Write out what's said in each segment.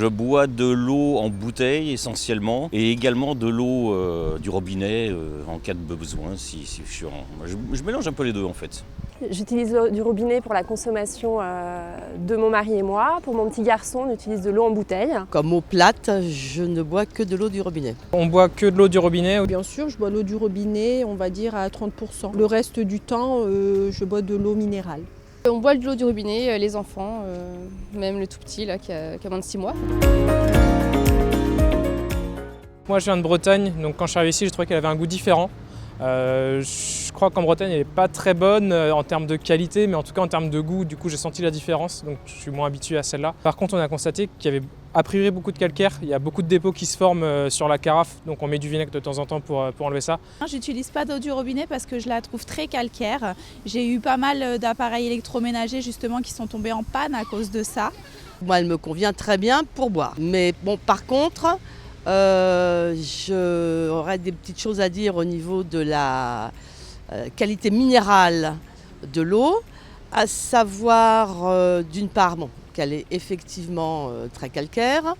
bois de l'eau en bouteille essentiellement et également de l'eau du robinet en cas de besoin. Je mélange un peu les deux en fait. J'utilise l'eau du robinet pour la consommation de mon mari et moi. Pour mon petit garçon, on utilise de l'eau en bouteille. Comme eau plate, je ne bois que de l'eau du robinet. On boit que de l'eau du robinet. Bien sûr, je bois l'eau du robinet, on va dire à 30%. Le reste du temps, je bois de l'eau minérale. On boit de l'eau du robinet, les enfants, même le tout petit là, qui a moins de 6 mois. Moi je viens de Bretagne, donc quand je suis arrivé ici, j'ai trouvé qu'elle avait un goût différent. Je crois qu'en Bretagne elle n'est pas très bonne en termes de qualité, mais en tout cas en termes de goût, du coup j'ai senti la différence, donc je suis moins habitué à celle-là. Par contre on a constaté qu'il y avait a priori beaucoup de calcaire, il y a beaucoup de dépôts qui se forment sur la carafe, donc on met du vinaigre de temps en temps pour enlever ça. J'utilise pas d'eau du robinet parce que je la trouve très calcaire. J'ai eu pas mal d'appareils électroménagers justement qui sont tombés en panne à cause de ça. Moi, elle me convient très bien pour boire. Mais bon, par contre, j'aurais des petites choses à dire au niveau de la qualité minérale de l'eau, à savoir d'une part qu'elle est effectivement très calcaire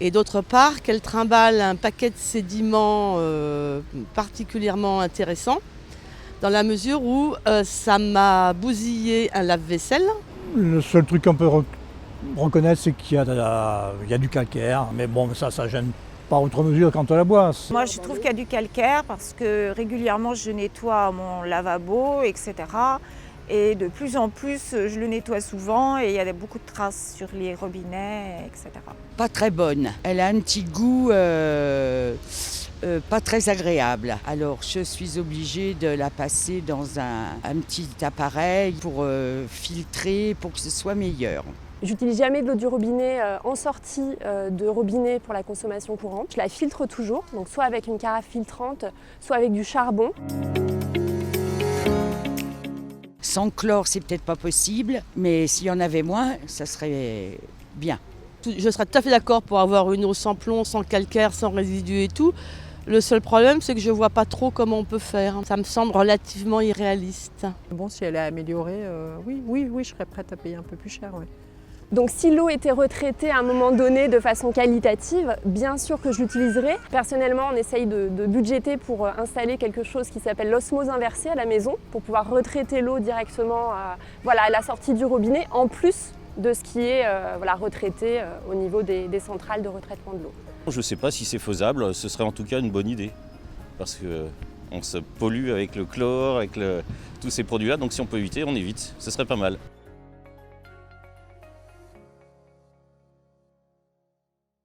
et d'autre part qu'elle trimballe un paquet de sédiments particulièrement intéressants dans la mesure où ça m'a bousillé un lave-vaisselle. Le seul truc qu'on peut reconnaître, c'est qu'il y a du calcaire, mais bon, ça gêne pas outre mesure quand on la boit. Moi, je trouve qu'il y a du calcaire parce que régulièrement, je nettoie mon lavabo, etc. Et de plus en plus, je le nettoie souvent et il y a beaucoup de traces sur les robinets, etc. Pas très bonne. Elle a un petit goût pas très agréable. Alors, je suis obligée de la passer dans un petit appareil pour filtrer, pour que ce soit meilleur. J'utilise jamais de l'eau du robinet en sortie de robinet pour la consommation courante. Je la filtre toujours, donc soit avec une carafe filtrante, soit avec du charbon. Sans chlore, c'est peut-être pas possible, mais s'il y en avait moins, ça serait bien. Je serais tout à fait d'accord pour avoir une eau sans plomb, sans calcaire, sans résidus et tout. Le seul problème, c'est que je ne vois pas trop comment on peut faire. Ça me semble relativement irréaliste. Bon, si elle est améliorée, oui, je serais prête à payer un peu plus cher. Ouais. Donc si l'eau était retraitée à un moment donné de façon qualitative, bien sûr que je l'utiliserai. Personnellement, on essaye de budgéter pour installer quelque chose qui s'appelle l'osmose inversée à la maison, pour pouvoir retraiter l'eau directement à la sortie du robinet, en plus de ce qui est retraité au niveau des centrales de retraitement de l'eau. Je ne sais pas si c'est faisable, ce serait en tout cas une bonne idée, parce qu'on se pollue avec le chlore, avec tous ces produits-là, donc si on peut éviter, on évite, ce serait pas mal.